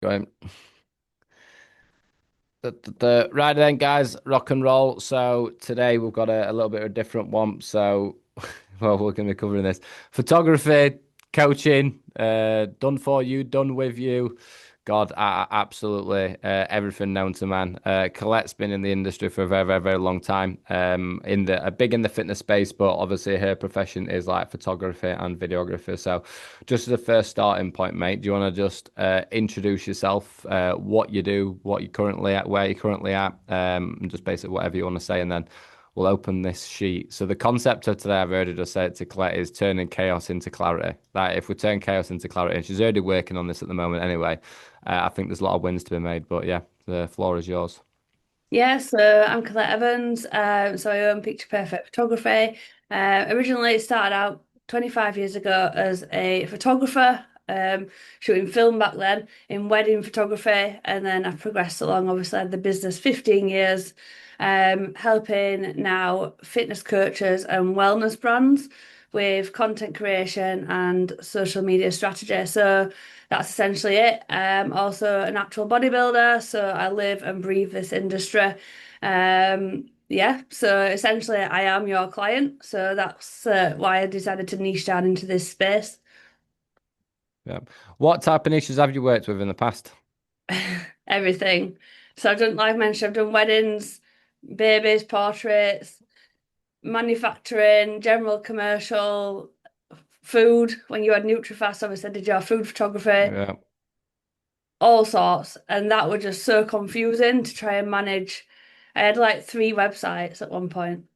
Going. Right then, guys, rock and roll. So today we've got a little bit of a different one. So, well, we're going to be covering this photography, coaching, done for you, done with you. God, absolutely everything known to man. Colette's been in the industry for a very, very, very long time. In the big in the fitness space, but obviously her profession is like photography and videography. So, just as a first starting point, mate, do you want to just introduce yourself, what you do, what you're currently at, where you're currently at, and just basically whatever you want to say, and then we'll open this sheet. So the concept of today, I've already just said to Colette, is turning chaos into clarity. Like if we turn chaos into clarity, and she's already working on this at the moment anyway, I think there's a lot of wins to be made. But yeah, the floor is yours. Yeah, so I'm Colette Evans. So I own Picture Perfect Photography. Originally, it started out 25 years ago as a photographer, shooting film back then in wedding photography, and then I've progressed along. Obviously, I had the business 15 years, helping now fitness coaches and wellness brands with content creation and social media strategy. So that's essentially it. Also a natural bodybuilder, so I live and breathe this industry. Yeah, so essentially I am your client, so that's why I decided to niche down into this space. Yeah. What type of niches have you worked with in the past? Everything. So I've done, like I mentioned, I've done weddings, babies, portraits, manufacturing, general commercial, food. When you had NutriFast, obviously I did your food photography, Yeah. all sorts, and that was just so confusing to try and manage. I had like three websites at one point.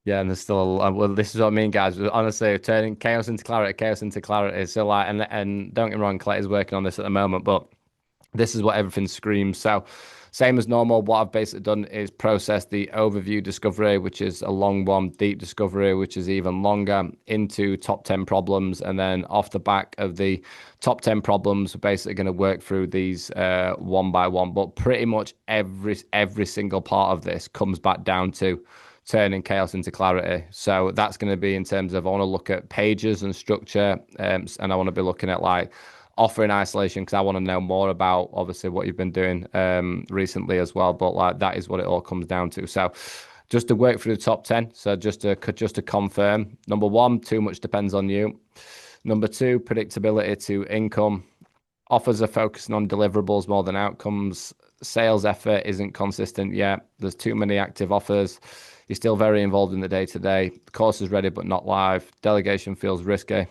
Yeah, and there's still well, this is what I mean, guys. Honestly, turning chaos into clarity, chaos into clarity. So like, and don't get me wrong, Claire is working on this at the moment, but this is what everything screams. So, same as normal, what I've basically done is process the overview discovery, which is a long one, deep discovery, which is even longer, into top 10 problems. And then off the back of the top 10 problems, we're basically going to work through these one by one. But pretty much every single part of this comes back down to turning chaos into clarity. So that's going to be in terms of I want to look at pages and structure, and I want to be looking at like offering isolation because I want to know more about obviously what you've been doing recently as well. But like that is what it all comes down to. So just to work through the top 10. So just to confirm, number one, too much depends on you. Number two, predictability to income. Offers are focusing on deliverables more than outcomes. Sales effort isn't consistent yet. There's too many active offers. You're still very involved in the day to day. The course is ready but not live. Delegation feels risky.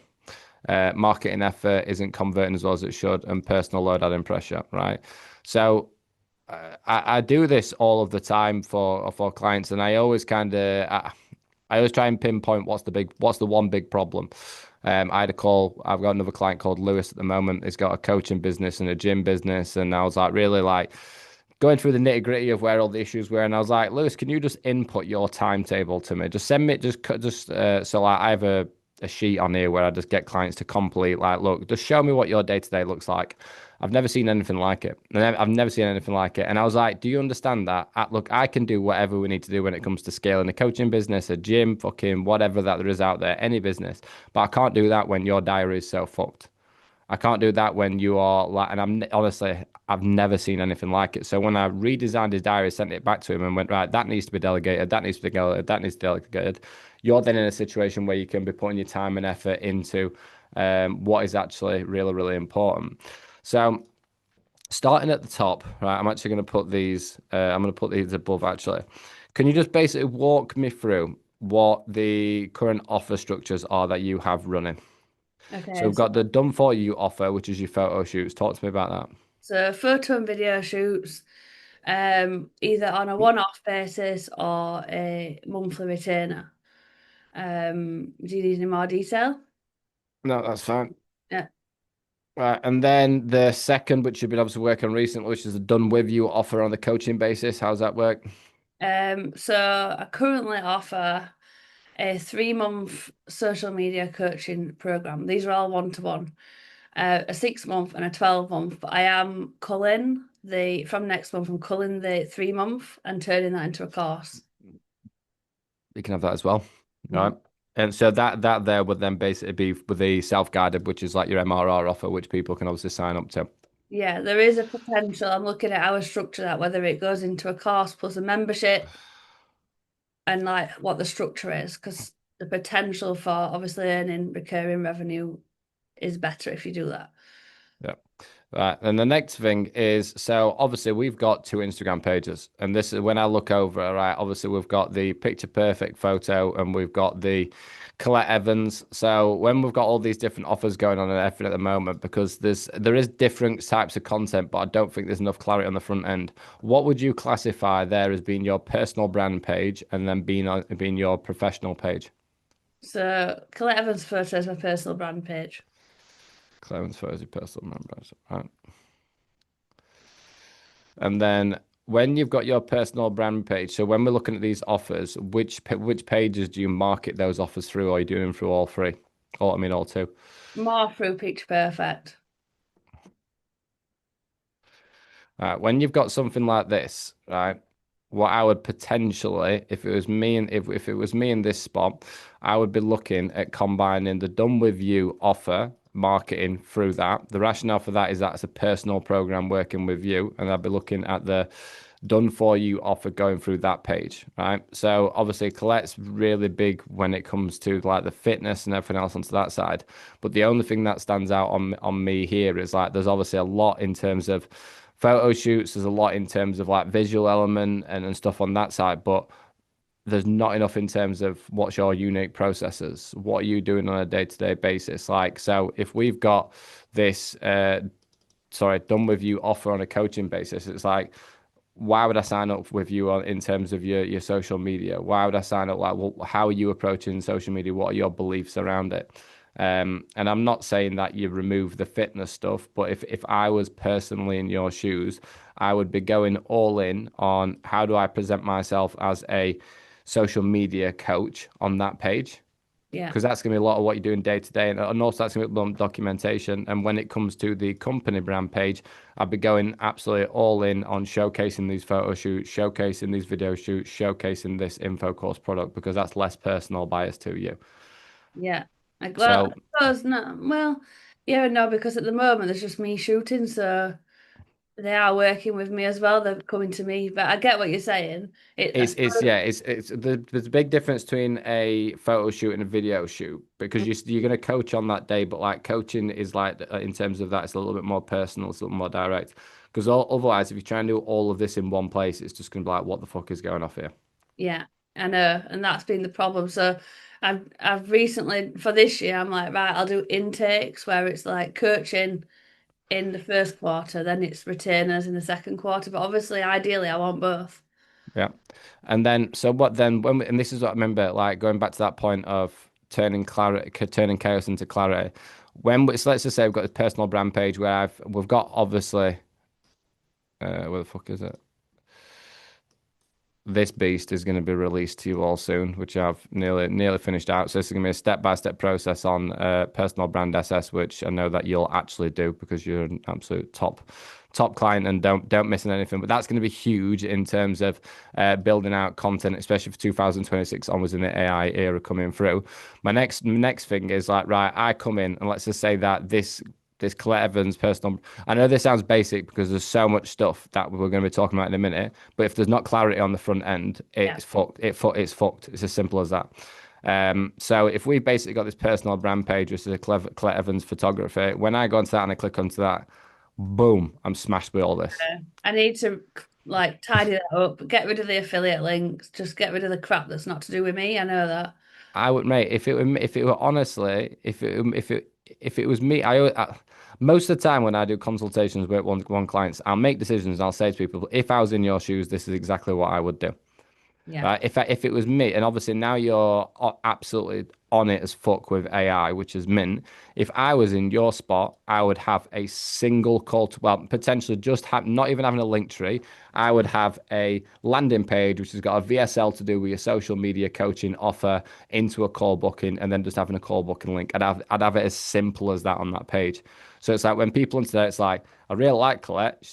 Marketing effort isn't converting as well as it should, and personal load adding pressure, right? So I do this all of the time for clients, and I always I always try and pinpoint what's the one big problem. I've got another client called Lewis at the moment. He's got a coaching business and a gym business, and I was like really like going through the nitty gritty of where all the issues were, and I was like, Lewis, can you just input your timetable to me? Just send me so like I have a sheet on here where I just get clients to complete like, look, just show me what your day to day looks like. I've never seen anything like it. And I've never seen anything like it. And I was like, do you understand that? Look, I can do whatever we need to do when it comes to scaling a coaching business, a gym, fucking whatever that there is out there, any business. But I can't do that when your diary is so fucked. I can't do that when you are like, and honestly, I've never seen anything like it. So when I redesigned his diary, sent it back to him and went, right, that needs to be delegated, that needs to be delegated, that needs to be delegated. You're then in a situation where you can be putting your time and effort into what is actually really, really important. So starting at the top, right, I'm actually going to put these, I'm going to put these above actually. Can you just basically walk me through what the current offer structures are that you have running? So Okay, we've got the done for you offer, which is your photo shoots. Talk to me about that. so photo and video shoots, either on a one-off basis or a monthly retainer. Do you need any more detail? No, that's fine. Yeah. Right, and then the second, which you've been able to work on recently, which is the done with you offer on the coaching basis. How's that work? So I currently offer a 3-month social media coaching program. These are all one-to-one. A 6-month and a 12-month. But I am culling the from next month. I'm culling the 3-month and turning that into a course. You can have that as well. Right. Mhm. And so that there would then basically be with the self-guided, which is like your MRR offer, which people can obviously sign up to. Yeah, there is a potential. I'm looking at our structure that whether it goes into a course plus a membership and like what the structure is, because the potential for obviously earning recurring revenue is better if you do that. Yeah. Right. And the next thing is, so obviously we've got two Instagram pages, and this is when I look over, right? Obviously we've got the picture perfect photo and we've got the Colette Evans. So when we've got all these different offers going on and everything at the moment, because there is different types of content, but I don't think there's enough clarity on the front end. What would you classify there as being your personal brand page and then being your professional page? So Colette Evans photo is my personal brand page. Colette Evans photos, your personal brand, right? And then when you've got your personal brand page, so when we're looking at these offers, which pages do you market those offers through, or are you doing them through all three? All I mean, all two. More through Picture Perfect. When you've got something like this, right? What I would potentially, if it was me and if it was me in this spot, I would be looking at combining the done with you offer marketing through that. The rationale for that is that's a personal program working with you, and I'd be looking at the done for you offer going through that page, right? So obviously Colette's really big when it comes to like the fitness and everything else onto that side. But the only thing that stands out on me here is like there's obviously a lot in terms of photo shoots, there's a lot in terms of like visual element and stuff on that side, but there's not enough in terms of what's your unique processes. What are you doing on a day-to-day basis? Like, so if we've got this done with you offer on a coaching basis, it's like why would I sign up with you on in terms of your social media? Why would I sign up? Like, well, how are you approaching social media? What are your beliefs around it? And I'm not saying that you remove the fitness stuff, but if I was personally in your shoes, I would be going all in on how do I present myself as a social media coach on that page Yeah. because that's going to be a lot of what you're doing day to day. And also, that's going to be documentation. And when it comes to the company brand page, I'd be going absolutely all in on showcasing these photo shoots, showcasing these video shoots, showcasing this info course product because that's less personal bias to you. Yeah. Like, well, So I suppose no. Well, yeah, no, because at the moment there's just me shooting, so they are working with me as well. They're coming to me, but I get what you're saying. I it's suppose, yeah there's a big difference between a photo shoot and a video shoot because you're going to coach on that day, but like coaching is like in terms of that it's a little bit more personal, it's a little more direct. Because otherwise, if you try and do all of this in one place, it's just going to be like, what the fuck is going off here? yeah, I know, and that's been the problem. So I've recently for this year, I'm like, right, I'll do intakes where it's like coaching in the first quarter, then it's retainers in the second quarter. But obviously, ideally, I want both. Yeah. And then, so what then, and this is what I remember, like going back to that point of turning chaos into clarity. So let's just say we've got this personal brand page where we've got obviously, where the fuck is it? This beast is going to be released to you all soon, which I've nearly finished out. So this is going to be a step-by-step process on personal brand SS, which I know that you'll actually do because you're an absolute top client and don't miss on anything. But that's going to be huge in terms of building out content, especially for 2026 onwards in the AI era coming through. My next thing is like, right, I come in and let's just say that this Colette Evans personal. I know this sounds basic because there's so much stuff that we're going to be talking about in a minute, but if there's not clarity on the front end, Yeah, it's fucked. It's fucked. It's as simple as that. So if we basically got this personal brand page, which is a Colette Evans photography, when I go onto that and I click onto that, boom, I'm smashed with all this. I need to like tidy that up, get rid of the affiliate links, just get rid of the crap that's not to do with me. I know that. I would, mate. If it were honestly, if it was me, most of the time when I do consultations with one clients, I'll make decisions and I'll say to people, if I was in your shoes, this is exactly what I would do. Yeah, Right? If it was me, and obviously now you're absolutely on it as fuck with AI, which is mint. If I was in your spot, I would have a single call to, well, potentially just have not even having a link tree. I would have a landing page which has got a VSL to do with your social media coaching offer into a call booking, and then just having a call booking link. I'd have it as simple as that on that page. So it's like when people into there, it's like I really like Colette.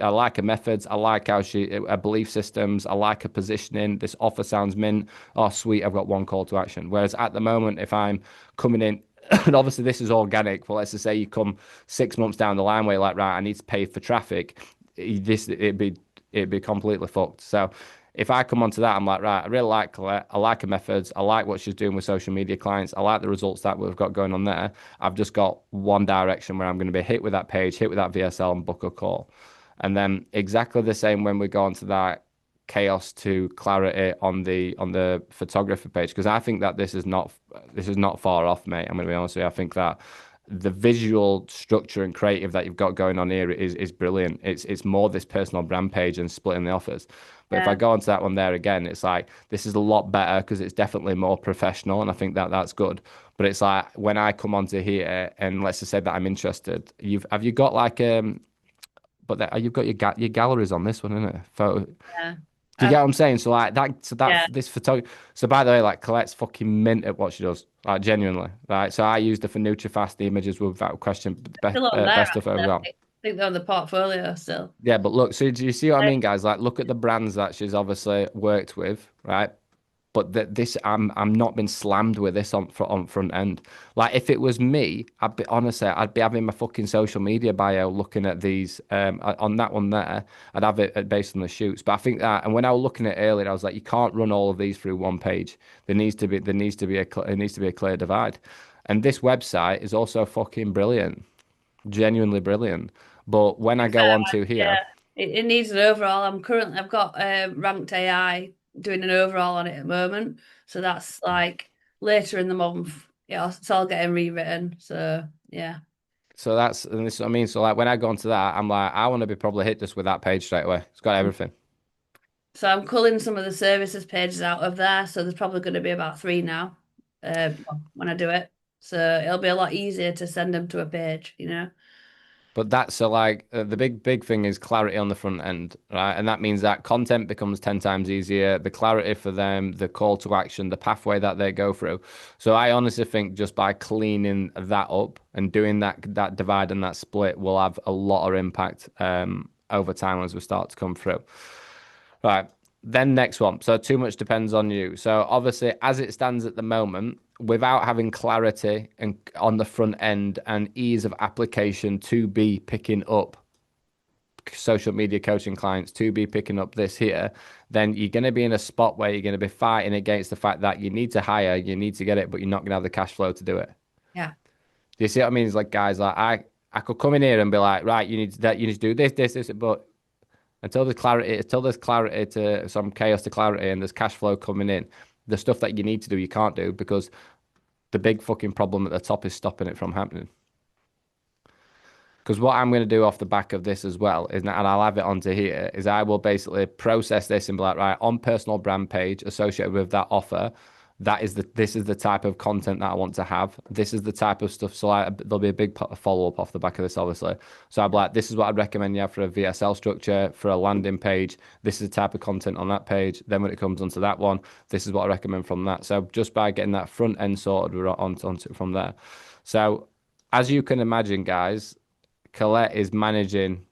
I like her methods. I like how her belief systems. I like her positioning. This offer sounds mint. Oh, sweet. I've got one call to action. Whereas at the moment, if I'm coming in And obviously this is organic. Well, let's just say you come 6 months down the line where you're like, right, I need to pay for traffic. It'd be completely fucked. So if I come onto that, I'm like, right, I really like Colette. I like her methods. I like what she's doing with social media clients. I like the results that we've got going on there. I've just got one direction where I'm going to be hit with that page, hit with that VSL, and book a call. And then exactly the same when we go onto that chaos to clarity on the photography page, because I think that this is not far off, mate. I'm going to be honest with you. I think that the visual structure and creative that you've got going on here is brilliant. It's more this personal brand page and splitting the offers. But if I Yeah. go onto that one there again, it's like this is a lot better because it's definitely more professional, and I think that that's good. But it's like when I come onto here and let's just say that I'm interested, have you got like but you've got your galleries on this one, isn't it? Photo. Yeah. Do you get what I'm saying? So like that, Yeah. this photography. So by the way, like Colette's fucking mint at what she does, like genuinely, right? So I use the for Nutrifast images without question, Still on there, best stuff actually. I've got. I think they're on the portfolio still. Yeah, but look, so do you see what I mean, guys? Like, look at the brands that she's obviously worked with, right? But this, I'm not been slammed with this on front end. Like, if it was me, I'd be having my fucking social media bio looking at these on that one there. I'd have it based on the shoots. But I think that, and when I was looking at it earlier, I was like, you can't run all of these through one page. There needs to be a clear divide. And this website is also fucking brilliant, genuinely brilliant. But when I go on to here. Yeah, it needs an overall. I've got Ranked AI doing an overall on it at the moment. So that's like later in the month. Yeah, it's all getting rewritten. So yeah. So and this is what I mean. So like when I go onto that, I'm like, I want to be probably hit just with that page straight away. It's got everything. So I'm culling some of the services pages out of there. So there's probably going to be about three now when I do it. So it'll be a lot easier to send them to a page, you know? But that's so like the big thing is clarity on the front end, right? And that means that content becomes 10 times easier, the clarity for them, the call to action, the pathway that they go through. So I honestly think just by cleaning that up and doing that divide and that split will have a lot of impact over time as we start to come through. Right. Then next one. So too much depends on you. So obviously, as it stands at the moment, without having clarity and on the front end and ease of application to be picking up social media coaching clients, to be picking up this here, then you're going to be in a spot where you're going to be fighting against the fact that you need to hire, you need to get it, but you're not going to have the cash flow to do it. Yeah. Do you see what I mean? It's like guys, like I could come in here and be like, right, you need to do this, but until there's clarity to some chaos to clarity and there's cash flow coming in, the stuff that you need to do, you can't do because the big fucking problem at the top is stopping it from happening. Because what I'm going to do off the back of this as well is, and I'll have it onto here, is I will basically process this and be like, right, on personal brand page associated with that offer, this is the type of content that I want to have. This is the type of stuff. So there'll be a big follow up off the back of this, obviously. So I'm like, this is what I'd recommend you have for a VSL structure, for a landing page. This is the type of content on that page. Then when it comes onto that one, this is what I recommend from that. So just by getting that front end sorted, we're onto it from there. So as you can imagine, guys, Colette is managing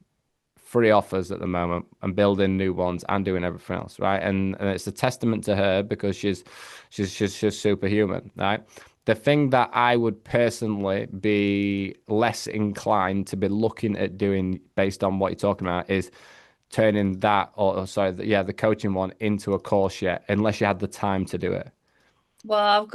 free offers at the moment and building new ones and doing everything else, right? And it's a testament to her because she's superhuman, right? The thing that I would personally be less inclined to be looking at doing based on what you're talking about is turning that, or sorry, the coaching one into a course yet, unless you had the time to do it. Well,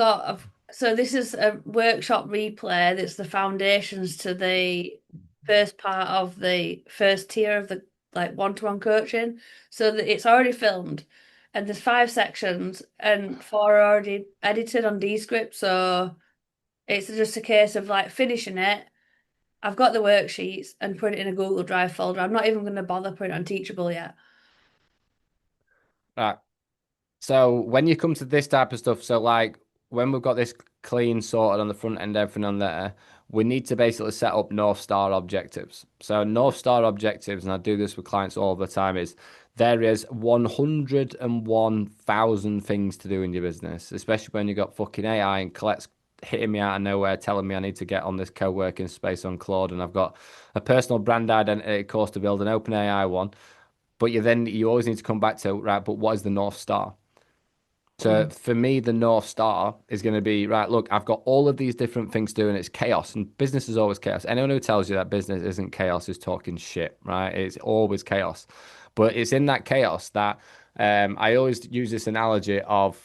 so this is a workshop replay that's the foundations to the first part of the first tier of the like one-to-one coaching. So that it's already filmed and there's five sections and four are already edited on Descript. So it's just a case of like finishing it. I've got the worksheets and put it in a Google Drive folder. I'm not even going to bother putting it on Teachable yet. Right. So when you come to this type of stuff, so like when we've got this clean sorted on the front end, everything on there, we need to basically set up North Star objectives. So North Star objectives, and I do this with clients all the time, is there is 101,000 things to do in your business, especially when you got fucking AI and Colette's hitting me out of nowhere, telling me I need to get on this co-working space on Claude, and I've got a personal brand identity course to build, an open AI one. But you always need to come back to, right, but what is the North Star? So for me, the North Star is going to be, right, look, I've got all of these different things to do and it's chaos. And business is always chaos. Anyone who tells you that business isn't chaos is talking shit, right? It's always chaos. But it's in that chaos that I always use this analogy of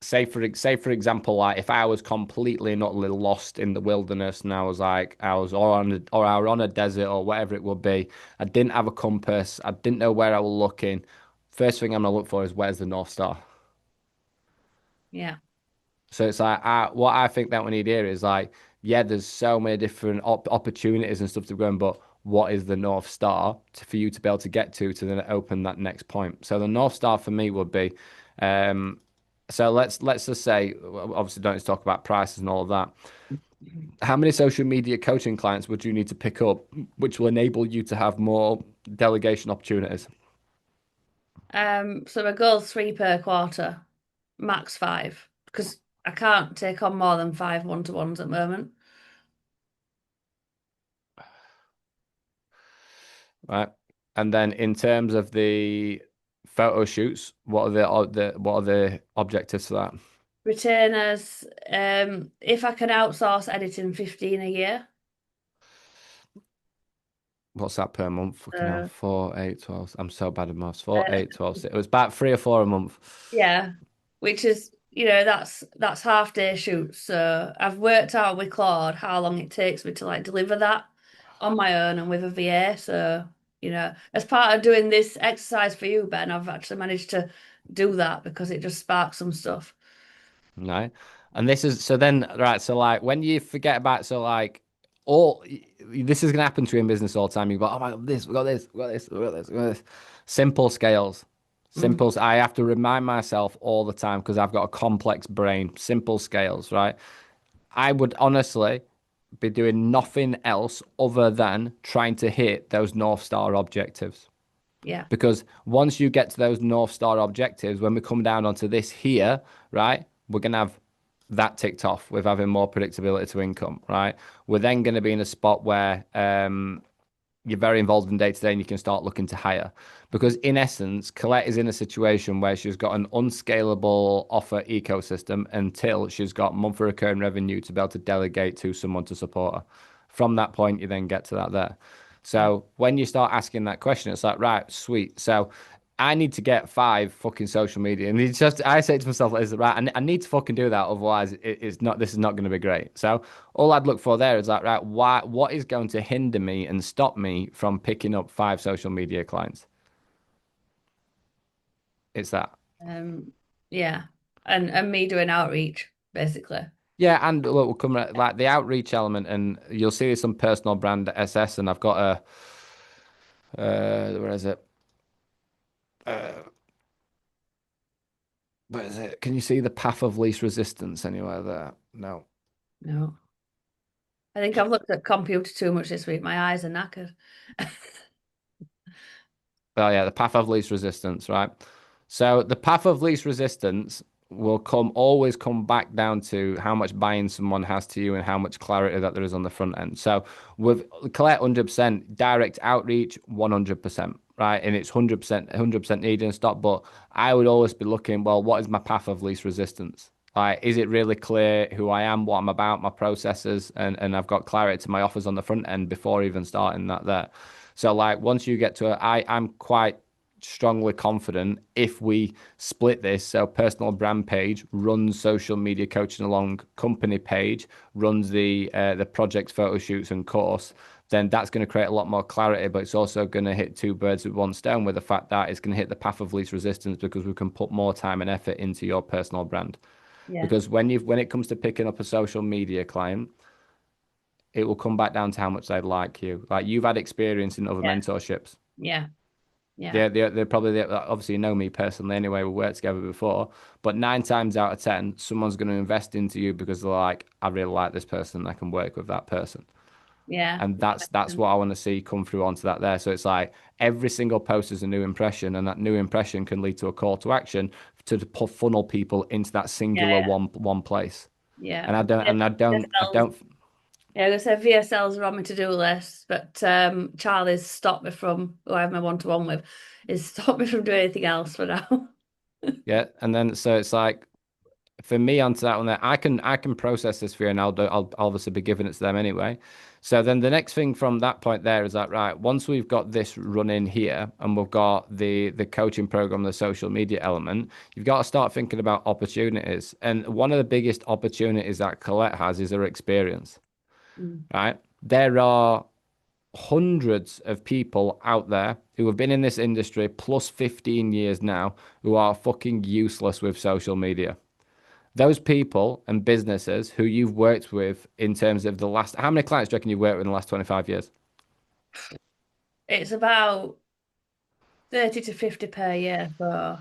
say for example, like if I was completely and utterly lost in the wilderness and I was or I were on a desert or whatever it would be, I didn't have a compass, I didn't know where I was looking. First thing I'm gonna look for is where's the North Star? Yeah. So it's like what I think that we need here is like, yeah, there's so many different opportunities and stuff to go in, but what is the North Star for you to be able to get to then open that next point? So the North Star for me would be, um, so let's just say, obviously don't talk about prices and all of that. How many social media coaching clients would you need to pick up, which will enable you to have more delegation opportunities? So my goal's three per quarter, max five, because I can't take on more than five one-to-ones at the moment. Right. And then in terms of the photo shoots, what are the objectives for that? Retainers, if I can outsource editing 15 a year. What's that per month? Fucking hell. Uh, 4, 8, 12. I'm so bad at maths. 4, uh, 8, 12. It was about 3 or 4 a month. yeah, which is, that's half day shoots. So I've worked out with Claude how long it takes me to like deliver that on my own and with a VA. So, as part of doing this exercise for you, Ben, I've actually managed to do that because it just sparks some stuff. Right. And this is so then right. So like when you forget about so like all this is gonna happen to you in business all the time. You go, oh my God, this, we got this, we got this, we got this, we got this. Simple scales. Mm, Simples. I have to remind myself all the time because I've got a complex brain. Simple scales, right? I would honestly be doing nothing else other than trying to hit those North Star objectives. yeah, Because once you get to those North Star objectives, when we come down onto this here, right, we're going to have that ticked off with having more predictability to income, right? We're then going to be in a spot where you're very involved in day to day and you can start looking to hire. Because in essence, Colette is in a situation where she's got an unscalable offer ecosystem until she's got monthly recurring revenue to be able to delegate to someone to support her. From that point, you then get to that there. So when you start asking that question, it's like, right, sweet. So I need to get 5 fucking social media. And it's just, I say to myself, is right, I need to fucking do that. Otherwise, it's not, this is not going to be great. So all I'd look for there is like, right, what is going to hinder me and stop me from picking up 5 social media clients? It's that. um, yeah, and me doing outreach basically. Yeah, and look, we'll come like the outreach element, and you'll see some personal brand SS, and I've got where is it? Uh, where is it? Can you see the path of least resistance anywhere there? No. No, I think I've looked at computer too much this week. My eyes are knackered. Oh yeah, the path of least resistance, right? So the path of least resistance will always come back down to how much buy-in someone has to you and how much clarity that there is on the front end. So with Collect 100% direct outreach, 100%, right? And it's 100% needed and stop. But I would always be looking, well, what is my path of least resistance? Like, is it really clear who I am, what I'm about, my processes, and I've got clarity to my offers on the front end before even starting that there. So like once you get to I'm quite strongly confident if we split this. So personal brand page runs social media coaching along company page, runs the project photo shoots and course, then that's going to create a lot more clarity, but it's also going to hit 2 birds with one stone with the fact that it's going to hit the path of least resistance because we can put more time and effort into your personal brand. Yeah, Because when it comes to picking up a social media client, it will come back down to how much they like you. Like you've had experience in other yeah, mentorships. yeah, yeah, They're probably obviously you know me personally anyway. We worked together before, but 9 times out of 10, someone's going to invest into you because they're like, I really like this person. I can work with that person, yeah. and that's what I want to see come through onto that there. So it's like every single post is a new impression, and that new impression can lead to a call to action to funnel people into that singular Yeah, one place. yeah. And I VSLs, don't. yeah, I said VSLs are on my to-do list, but Charlie's stopped me from who I have my one-to-one with, is stopped me from doing anything else for now. Yeah, and then so it's like for me onto that one there, I can process this for you, and I'll obviously be giving it to them anyway. So then the next thing from that point there is that right, once we've got this running here and we've got the coaching program, the social media element, you've got to start thinking about opportunities. And one of the biggest opportunities that Colette has is her experience, Mm. right? There are hundreds of people out there who have been in this industry plus 15 years now who are fucking useless with social media. Those people and businesses who you've worked with in terms of the last, how many clients do you reckon you've worked with in the last 25 years? It's about 30 to 50 per year. So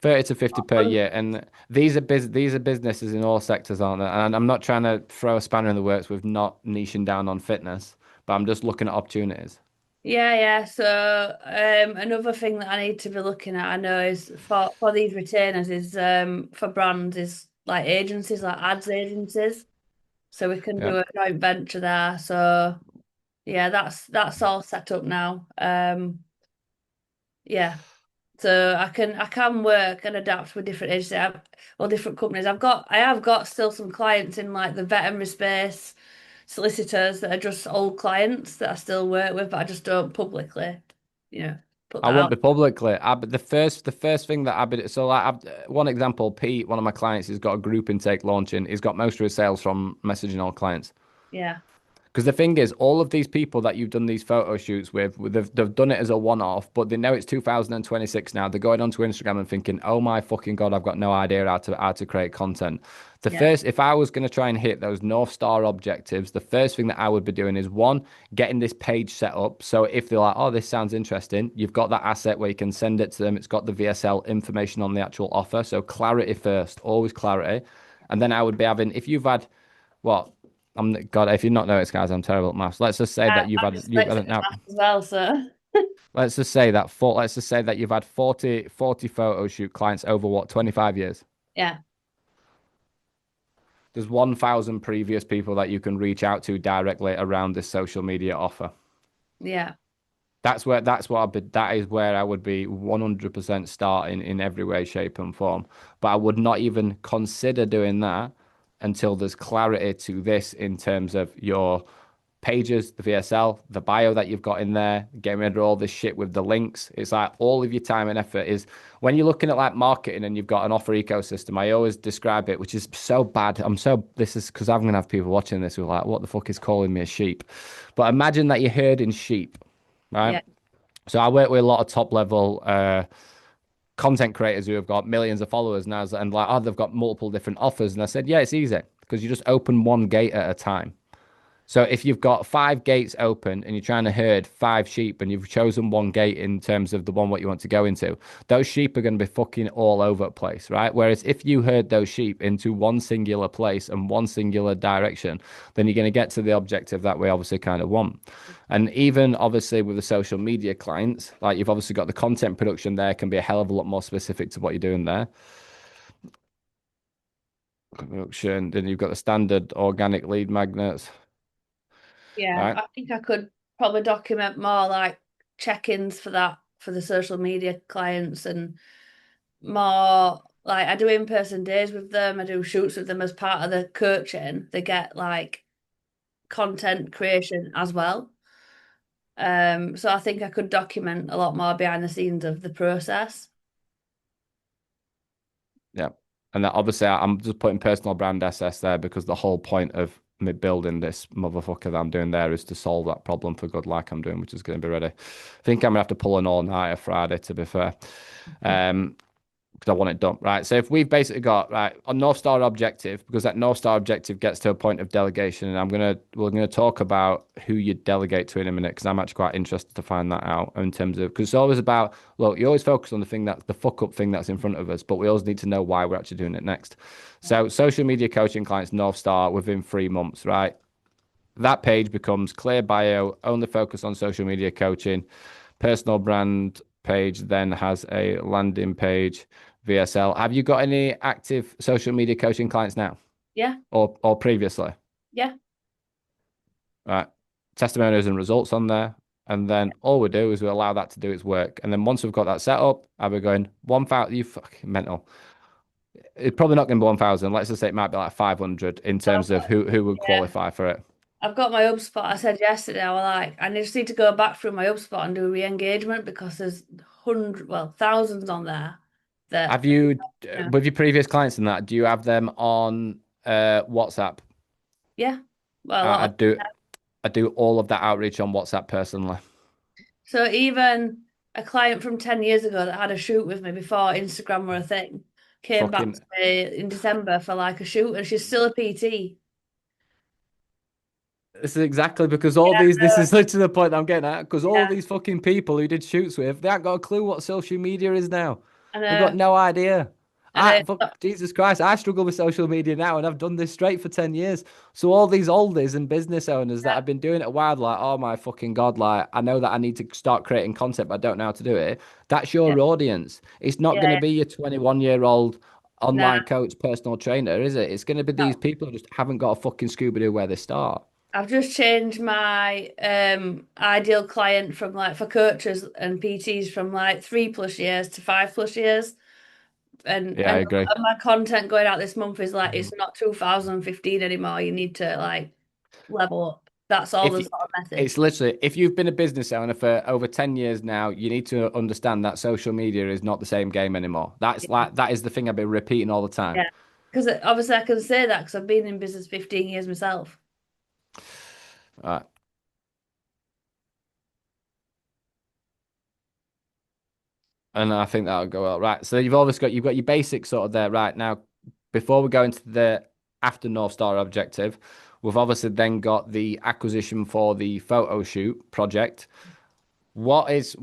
30 to 50 per year. And these are businesses in all sectors, aren't they? And I'm not trying to throw a spanner in the works with not niching down on fitness, but I'm just looking at opportunities. yeah. So another thing that I need to be looking at, I know, is for these retainers is for brands is like agencies, like ads agencies. So we can Yeah. do a joint venture there. So yeah, that's all set up now. Yeah. So I can work and adapt with different agencies or different companies. I have got still some clients in like the veterinary space, solicitors that are just old clients that I still work with, but I just don't publicly, put I that won't be out. publicly. But the first thing that so like one example, Pete, one of my clients, has got a group intake launching. He's got most of his sales from messaging all clients. Yeah. Because the thing is, all of these people that you've done these photo shoots with, they've done it as a one-off, but they know it's 2026 now. They're going onto Instagram and thinking, "Oh my fucking God, I've got no idea how to create content." Yeah. If I was going to try and hit those North Star objectives, the first thing that I would be doing is one, getting this page set up. So if they're like, "Oh, this sounds interesting," you've got that asset where you can send it to them. It's got the VSL information on the actual offer. So clarity first, always clarity. And then I would be having, if you've had what? God, if you not noticed, guys, I'm terrible at maths. Let's just say that you've I'm had you've had dyslexic with now. maths as well, so Let's just say that you've had 40 photo shoot clients over what 25 years. yeah. There's 1,000 previous people that you can reach out to directly around this social media offer. Yeah. That is where I would be 100% starting in every way, shape, and form. But I would not even consider doing that until there's clarity to this in terms of your pages, the VSL, the bio that you've got in there, getting rid of all this shit with the links. It's like all of your time and effort is when you're looking at like marketing and you've got an offer ecosystem. I always describe it, which is so bad. This is because I'm going to have people watching this who are like, what the fuck is calling me a sheep? But imagine that you're herding sheep, right? Yeah. So I work with a lot of top level content creators who have got millions of followers now and like, oh, they've got multiple different offers. And I said, yeah, it's easy because you just open one gate at a time. So if you've got five gates open and you're trying to herd five sheep and you've chosen one gate in terms of the one what you want to go into, those sheep are going to be fucking all over the place, right? Whereas if you herd those sheep into one singular place and one singular direction, then you're going to get to the objective that we obviously kind of want. And even obviously with the social media clients, like you've obviously got the content production there can be a hell of a lot more specific to what you're doing there. Production, then you've got the standard organic lead magnets, Yeah. right? I think I could probably document more like check-ins for that for the social media clients and more like I do in-person days with them. I do shoots with them as part of the coaching. They get like content creation as well. So I think I could document a lot more behind the scenes of the process. Yeah. And that obviously I'm just putting personal brand SS there because the whole point of me building this motherfucker that I'm doing there is to solve that problem for good like I'm doing, which is going to be ready. I think I'm gonna have to pull an all-nighter Friday to be fair. Um, because I want it done, right? So if we've basically got right a North Star objective, because that North Star objective gets to a point of delegation, and we're gonna talk about who you delegate to in a minute, because I'm actually quite interested to find that out in terms of because it's always about look, you always focus on the thing that's the fuck up thing that's in front of us, but we always need to know why we're actually doing it next. So social media coaching clients North Star within 3 months, right? That page becomes clear bio, only focus on social media coaching. Personal brand page then has a landing page, VSL. Have you got any active social media coaching clients now Yeah, or previously? yeah, Right. Testimonials and results on there. And then all we do is we allow that to do its work. And then once we've got that set up, I'll be going 1,000. You fucking mental. It's probably not going to be 1,000. Let's just say it might be like 500 in terms of who would Yeah, qualify for it. I've got my HubSpot. I said yesterday, I was like, I just need to go back through my HubSpot and do a re-engagement because there's thousands on there that, Have you, yeah, with your previous clients and that, do you have them on WhatsApp? yeah, well, a I, lot I of. do. I do all of that outreach on WhatsApp personally. So even a client from 10 years ago that had a shoot with me before Instagram were a thing came back Fucking to me in December for like a shoot, and she's still a PT. This is exactly because all Yeah, these, this is literally the point I'm getting at. Because all yeah, these fucking people who did shoots with, they haven't got a clue what social media is now. I They've got know, no idea. I know. Fuck, Jesus Christ, I struggle with social media now and I've done this straight for 10 years. So all these oldies and business owners that Yeah, have been doing it a while, like, oh my fucking God, like, I know that I need to start creating content, but I don't know how to do it. That's yeah, your audience. It's not going to yeah. be your 21-year-old Nah, online coach, personal trainer, is it? It's going to be these no. people who just haven't got a fucking Scooby-Doo where they start. I've just changed my ideal client from like for coaches and PTs from like 3+ years to 5+ years. Yeah, I And agree. my content going out this month is like it's not 2015 anymore. You need to like level up. That's all if the you, sort of message. it's literally if you've been a business owner for over 10 years now, you need to understand that social media is not the same game anymore. That's Yeah. like that is the thing I've been repeating all the time. Yeah. Because obviously I can say that because I've been in business 15 years myself. Right. And I think that'll go well. Right. So you've got your basics sort of there right now. Before we go into the after North Star objective, we've obviously then got the acquisition for the photo shoot project. What is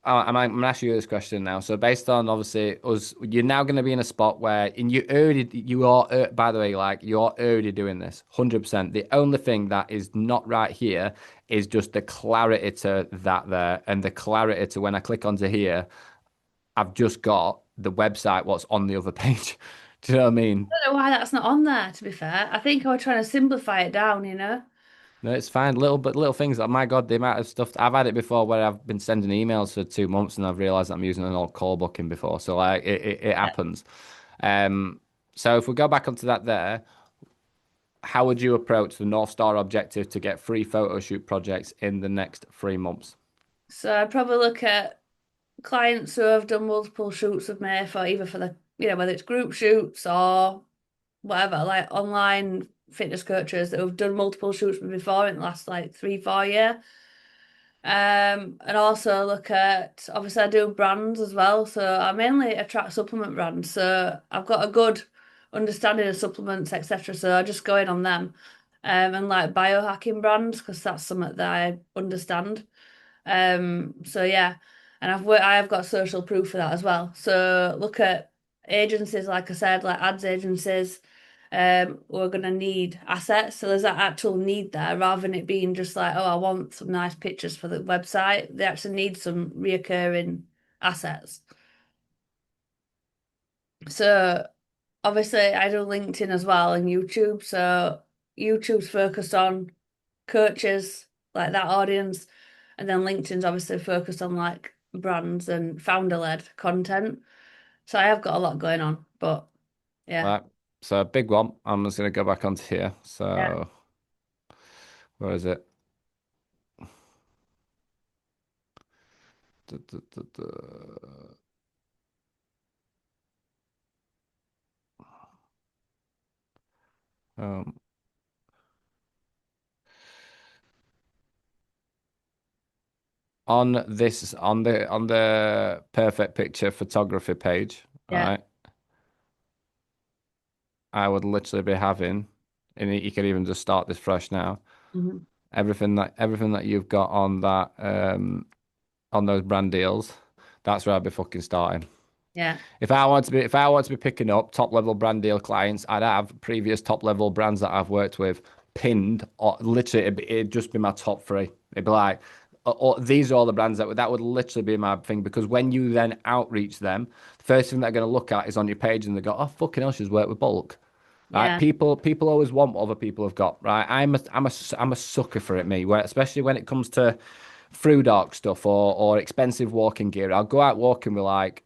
I'm gonna ask you this question now. So based on obviously us, you're now going to be in a spot where, and you are, by the way, like you're already doing this 100%. The only thing that is not right here is just the clarity to that there, and the clarity to when I click onto here, I've just got the website, what's on the other page. Do you know what I mean? I don't know why that's not on there, to be fair. I think I was trying to simplify it down, you know? No, it's fine. Little things like my God, the amount of stuff I've had it before where I've been sending emails for 2 months and I've realized I'm using an old call booking before. So like it Yeah. happens. Um, so if we go back onto that there, how would you approach the North Star objective to get free photo shoot projects in the next 3 months? So I'd probably look at clients who have done multiple shoots with me for either for the, whether it's group shoots or whatever, like online fitness coaches that have done multiple shoots with me before in the last like 3, 4 years. And also look at obviously I do brands as well, so I mainly attract supplement brands. So I've got a good understanding of supplements, etc. So I just go in on them, and like biohacking brands because that's something that I understand. So yeah, and I have got social proof for that as well. So look at agencies, like I said, like ads agencies. We're gonna need assets. So there's that actual need there, rather than it being just like, oh, I want some nice pictures for the website. They actually need some reoccurring assets. So obviously I do LinkedIn as well and YouTube. So YouTube's focused on coaches, like that audience. And then LinkedIn's obviously focused on like brands and founder-led content. So I have got a lot going on, but yeah. Right. So big one. I'm just going to go back onto here. Yeah. So where is it? Du- du- du- du. Um, on this on the perfect picture photography page, all Yeah. right, I would literally be having, and you could even just start this fresh now. Mhm. Everything that you've got on that on those brand deals, that's where I'd be fucking starting. Yeah. If I want to be picking up top level brand deal clients, I'd have previous top level brands that I've worked with pinned, or literally it'd just be my top three. It'd be like, these are all the brands that would literally be my thing because when you then outreach them, the first thing they're going to look at is on your page and they go, oh fucking hell, she's worked with bulk. Right, Yeah. people always want what other people have got. Right, I'm a sucker for it, me. Where especially when it comes to through dark stuff or expensive walking gear. I'll go out walking with like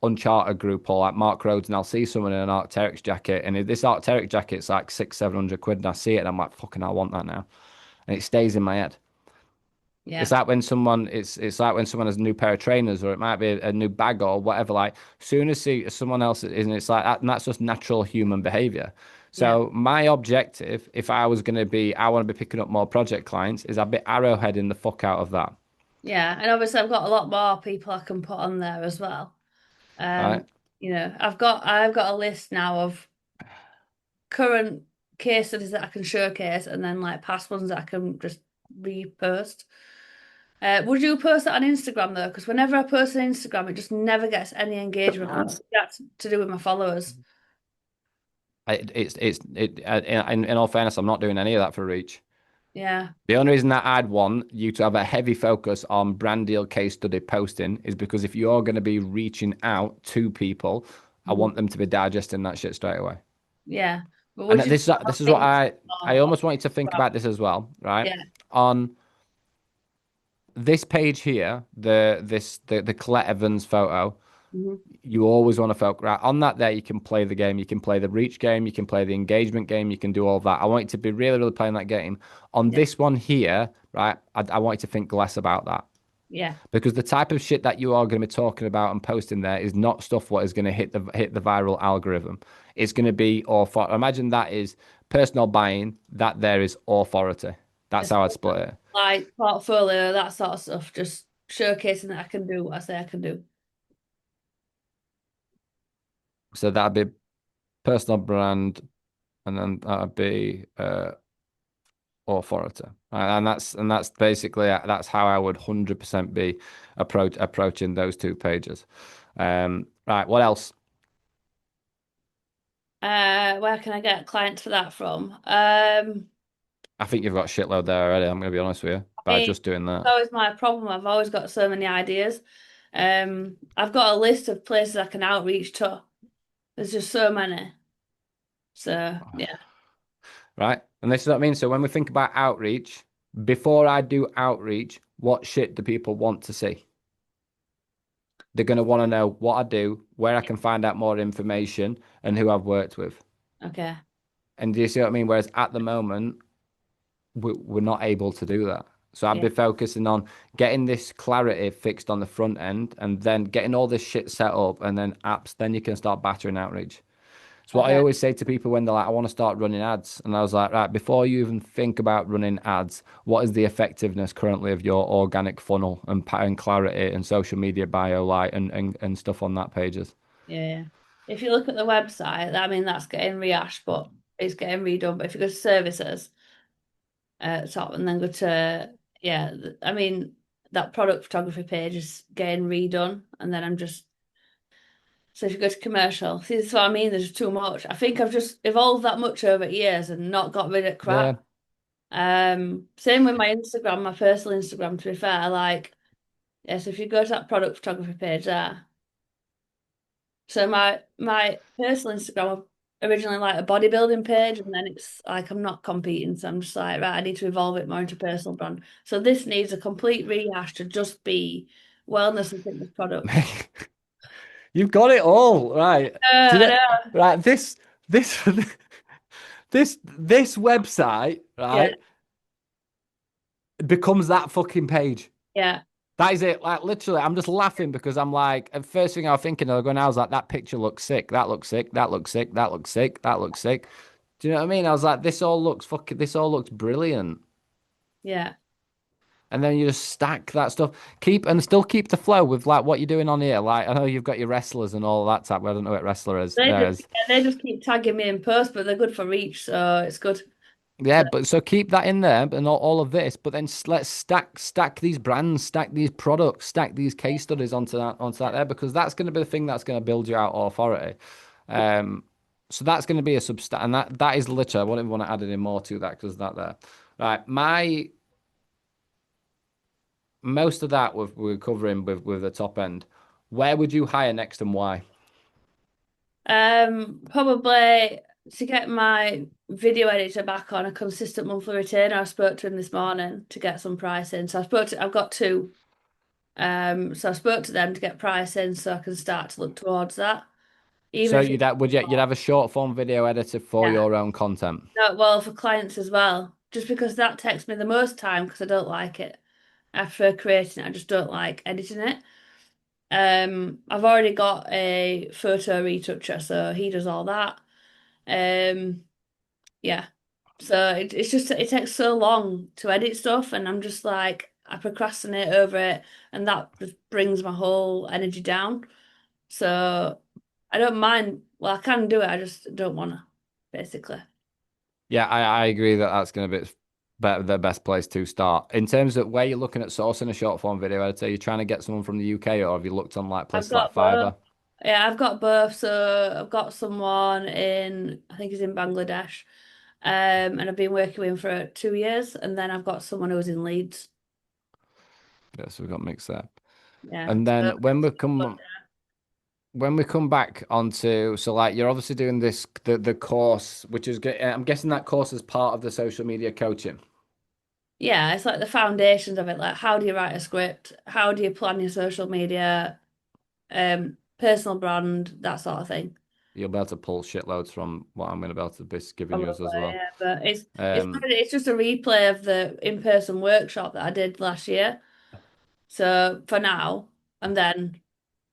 Uncharted group or like Mark Rhodes, and I'll see someone in an Arc'teryx jacket, and this Arc'teryx jacket's like 600-700 quid, and I see it, and I'm like, fucking, I want that now, and it stays in my head. Yeah. It's like when someone it's like when someone has a new pair of trainers, or it might be a new bag or whatever. Like soon as see someone else is, and it's like that, and that's just natural human behavior. Yeah. So my objective, if I was going to be, I want to be picking up more project clients, is I'd be arrowheading the fuck out of that. Yeah. And obviously I've got a lot more people I can put on there as well. Right. I've got a list now of current case studies that I can showcase and then like past ones that I can just repost. Would you post that on Instagram though? Because whenever I post on Instagram, it just never gets any engagement. That's to do with my followers. In all fairness, I'm not doing any of that for reach. Yeah. The only reason that I'd want you to have a heavy focus on brand deal case study posting is because if you're going to be reaching out to people, I Mhm. want them to be digesting that shit straight away. Yeah. But And would you do that this is on what LinkedIn I or almost want you to think Instagram? about this as well, right? Yeah. On this page here, the Colette Evans photo, Mhm. you always want to focus right on that. There, you can play the game, you can play the reach game, you can play the engagement game, you can do all that. I want you to be really, really playing that game. On Yeah. this one here, right? I want you to think less about that. Yeah. Because the type of shit that you are going to be talking about and posting there is not stuff what is going to hit the viral algorithm. It's going to be authority. Imagine that is personal buying. That there is authority. That's Just how I'd split it. like portfolio, that sort of stuff. Just showcasing that I can do what I say I can do. So that'd be personal brand, and then that'd be authority. And that's basically that's how I would 100% be approaching those two pages. Right. What else? Where can I get clients for that from? I think you've got a shitload there already. I'm going to be honest with you I by mean, just doing it's that. always my problem. I've always got so many ideas. I've got a list of places I can outreach to. There's just so many. So yeah, Right? And this is what I mean. So when we think about outreach, before I do outreach, what shit do people want to see? They're going to want to know what I do, where I can find out more information, and who I've worked with. okay, And do you see what I mean? Whereas at the moment, we're not able to do that. So I'd yeah, be focusing on getting this clarity fixed on the front end and then getting all this shit set up and then apps. Then you can start battering outreach. It's what I okay, always say to people when they're like, I want to start running ads. And I was like, right, before you even think about running ads, what is the effectiveness currently of your organic funnel and clarity and social media bio light and stuff on that pages? yeah. If you look at the website, I mean that's getting rehashed, but it's getting redone. But if you go to services top and then go to I mean that product photography page is getting redone, and then I'm just so if you go to commercial, see that's what I mean. There's too much. I think I've just evolved that much over years and not got rid of crap. Yeah. Same with my Instagram, my personal Instagram, to be fair. Like, yes, if you go to that product photography page there. So my personal Instagram was originally like a bodybuilding page, and then it's like I'm not competing, so I'm just like, right, I need to evolve it more into personal brand. So this needs a complete rehash to just be wellness and fitness products. You've got it all right. Do you I know, know. right? This this website, Yeah, right, becomes that fucking page. yeah, That is it. Like literally, I'm just laughing because I'm like, the first thing I was thinking of when I was like, that picture looks sick. That looks sick. That looks sick. That looks sick. That looks sick. Do you know what I mean? I was like, this all looks brilliant. yeah. And then you just stack that stuff. Still keep the flow with like what you're doing on here. Like I know you've got your wrestlers and all that type. I don't know what wrestler is. They There just is. they just keep tagging me in post, but they're good for reach, so it's good. Yeah, So but so keep that in there and all of this, but then let's stack these brands, stack these products, stack these case studies onto that there because that's going to be the thing that's going to build you out authority. Um, so that's going to be a substat, and that is literally. I wouldn't want to add any more to that because that there. Right, my most of that we're covering with the top end. Where would you hire next and why? probably. to get my video editor back on a consistent monthly retainer, I spoke to him this morning to get some pricing. So I've got two. So I spoke to them to get pricing so I can start to look towards that. Even So if it's you'd have a short form video editor for yeah, your own content. no, well for clients as well. Just because that takes me the most time because I don't like it. I prefer creating it. I just don't like editing it. I've already got a photo retoucher, so he does all that. Um, yeah. So it's just it takes so long to edit stuff, and I'm just like I procrastinate over it, and that just brings my whole energy down. So I don't mind. Well, I can do it. I just don't want to, basically. Yeah, I agree that that's going to be better, the best place to start. In terms of where you're looking at sourcing a short form video editor, you're trying to get someone from the UK, or have you looked on like I've places like got both. Fiverr? Yeah, I've got both. So I've got someone I think he's in Bangladesh, and I've been working with him for 2 years, and then I've got someone who's in Leeds. Yeah, so we've got mixed there. Yeah. And So then when we come back onto, so like you're obviously doing this the course, which is I'm guessing that course is part of the social media coaching. yeah, it's like the foundations of it. Like, how do you write a script? How do you plan your social media, personal brand, that sort of thing. You'll be able to pull shitloads from what I'm going to be able to be giving you Probably, as well. yeah. But Um, it's just a replay of the in-person workshop that I did last year. So for now, and then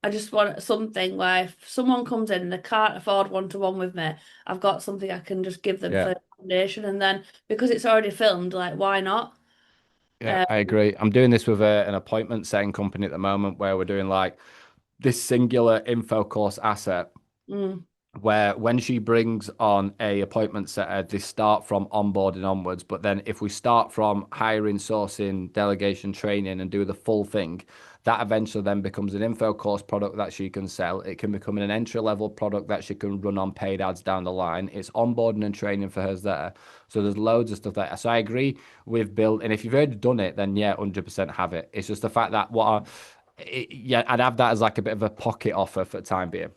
I just want something where if someone comes in and they can't afford one-to-one with me, I've got something I can just give them yeah, for foundation. And then because it's already filmed, like why not? yeah, Uh, I agree. I'm doing this with an appointment setting company at the moment where we're doing like this singular info course asset mm, where when she brings on a appointment setter, they start from onboarding onwards. But then if we start from hiring, sourcing, delegation, training, and do the full thing, that eventually then becomes an info course product that she can sell. It can become an entry level product that she can run on paid ads down the line. It's onboarding and training for hers there. So there's loads of stuff there. So I agree with Bill. And if you've already done it, then yeah, 100% have it. It's just the fact that yeah, I'd have that as like a bit of a pocket offer for the time being.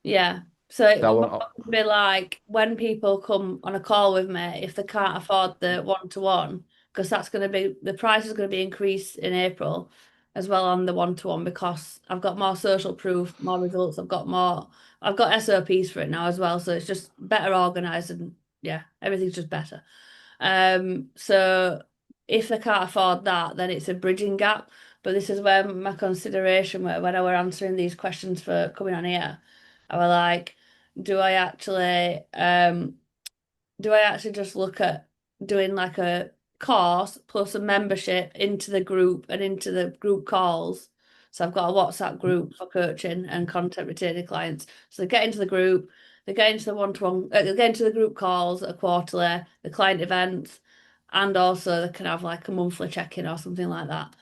yeah. So it So I will won't, be like when people come on a call with me, if they can't afford the one-to-one, because that's going to be the price is going to be increased in April as well on the one-to-one because I've got more social proof, more results. I've got SOPs for it now as well. So it's just better organized and yeah, everything's just better. So if they can't afford that, then it's a bridging gap. But this is where my consideration, where when I were answering these questions for coming on here, I was like, do I actually do I actually just look at doing like a course plus a membership into the group and into the group calls? So I've got a WhatsApp group for coaching and content retaining clients. So they get into the group, they get into the one-to-one, they get into the group calls a quarterly, the client events, and also they can have like a monthly check-in or something like that.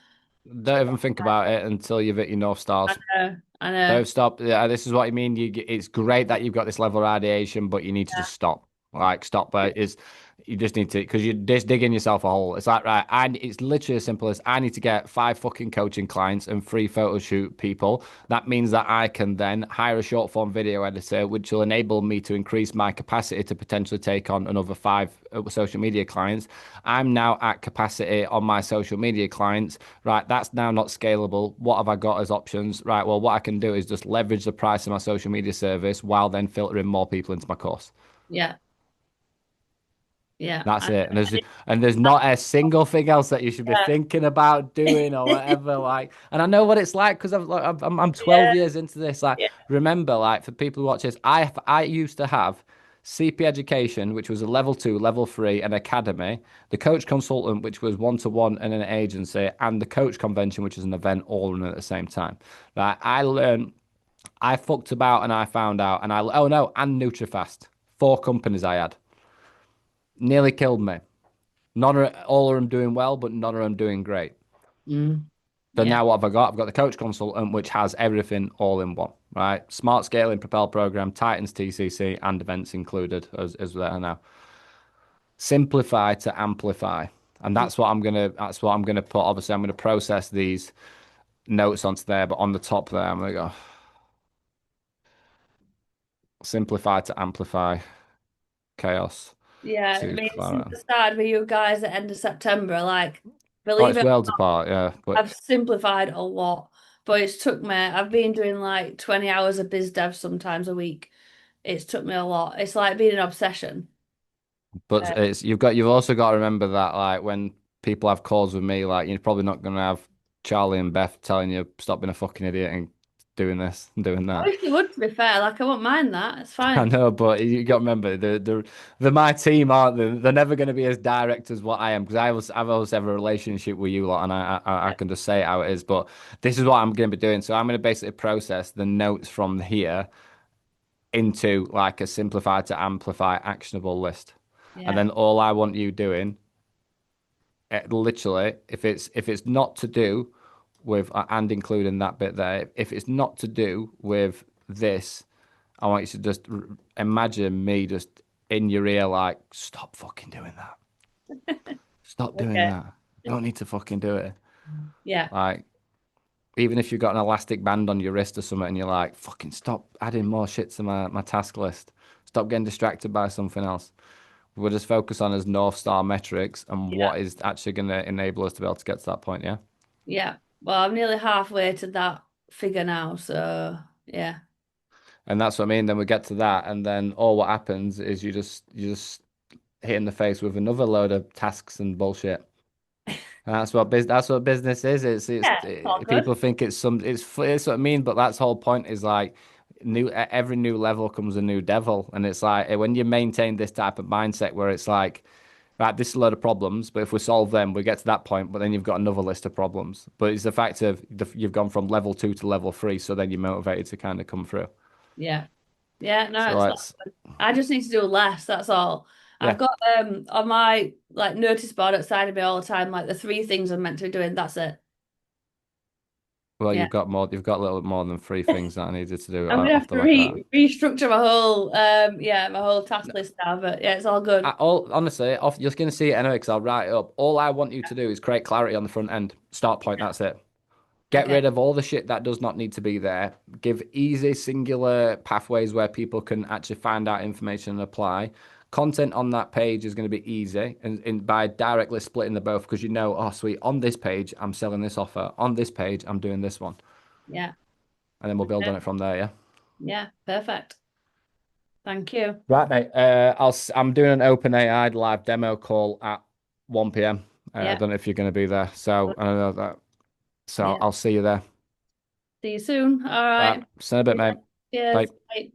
don't even think about it until you've hit your North I Stars. know, I know. Don't stop. Yeah, this is what I mean. It's great that you've got this level of radiation, but you need to Yeah, just stop. Like stop. Is you just need to because you're just digging yourself a hole. It's like right, and it's literally as simple as I need to get 5 fucking coaching clients and 3 photo shoot people. That means that I can then hire a short form video editor, which will enable me to increase my capacity to potentially take on another 5 social media clients. I'm now at capacity on my social media clients. Right, that's now not scalable. What have I got as options? Right, well, what I can do is just leverage the price of my social media service while then filtering more people into my course. yeah, yeah. That's it. And there's not a single thing else that you should be Yeah, thinking about doing or whatever. Like, and I know what it's like because I'm 12 yeah, years into this. Like, yeah. remember, like for people who watch this, I used to have CP education, which was a level 2, level 3, an academy, the coach consultant, which was one-to-one and an agency, and the coach convention, which is an event all run at the same time. Like, I fucked about and I found out, and oh no, and NutriFast, 4 companies I had, nearly killed me. All of them doing well, but none of them doing great. Mm, So yeah. now what have I got? I've got the coach consultant, which has everything all in one, right? Smart scaling, Propel program, Titans TCC, and events included as there now. Simplify to amplify, and that's what I'm gonna put. Obviously, I'm gonna process these notes onto there, but on the top there, I'm gonna go simplify to amplify. chaos Yeah, I to mean, since Clara. I started with you guys at end of September, like, Oh, believe it's it, worlds apart, yeah. But I've simplified a lot, but it's took me, I've been doing like 20 hours of biz dev sometimes a week. It's took me a lot. It's like being an obsession. but Uh, it's you've also got to remember that like when people have calls with me, like you're probably not gonna have Charlie and Beth telling you stop being a fucking idiot and doing this and doing I that. wish you would, to be fair. Like, I won't mind that. It's I fine. know, but you got to remember they're my team, aren't they? They're never going to be as direct as what I am because I've always have a relationship with you lot, and I can just say it how it is. But this is what I'm going to be doing. So I'm going to basically process the notes from here into like a simplified to amplify actionable list, and Yeah, then all I want you doing, literally, if it's not to do with and including that bit there, if it's not to do with this. I want you to just imagine me just in your ear, like, stop fucking doing that. Stop doing okay. that. Don't need to fucking do it. Yeah, Like, even if you've got an elastic band on your wrist or something and you're like, fucking stop adding more shit to my task list. Stop getting distracted by something else. We'll just focus on as North Star metrics and yeah, what is actually going to enable us to be able to get to that point. Yeah. yeah. Well, I'm nearly halfway to that figure now, so yeah. And that's what I mean. Then we get to that, and then all what happens is you just hit in the face with another load of tasks and bullshit. And that's what business is. Yeah, it's all good. People think it's what I mean, but that's the whole point is like every new level comes a new devil, and it's like when you maintain this type of mindset where it's like right, this is a load of problems, but if we solve them, we get to that point, but then you've got another list of problems. But it's the fact of you've gone from level 2 to level 3, so then you're motivated to kind of come through. Yeah. Yeah, no, So it's not let's good. I just need to do less, that's all. I've yeah. got on my like notice board outside of me all the time, like the three things I'm meant to be doing, that's it. Well, Yeah. you've got a little bit more than three things that I needed to do I'm gonna off have the to back of that. restructure my whole my whole task list now, but yeah, it's all good. All honestly, off you're going to see it anyway because I'll write it up. All I want you to do is create clarity on the front end. Start point. That's it. Get Okay. rid of all the shit that does not need to be there. Give easy, singular pathways where people can actually find out information and apply. Content on that page is going to be easy, and by directly splitting the both, because you know, oh sweet, on this page I'm selling this offer. On this page I'm doing this one, Yeah. and then we'll build Okay. on it from there. Yeah. Yeah, perfect. Thank you. Right, mate. I'm doing an OpenAI live demo call at 1 p.m. I Yeah. don't know if you're going to be there, so I don't know that. So Yeah. I'll see you there. See you soon. All Right, right. see you in a bit, mate. Cheers. Bye. Bye.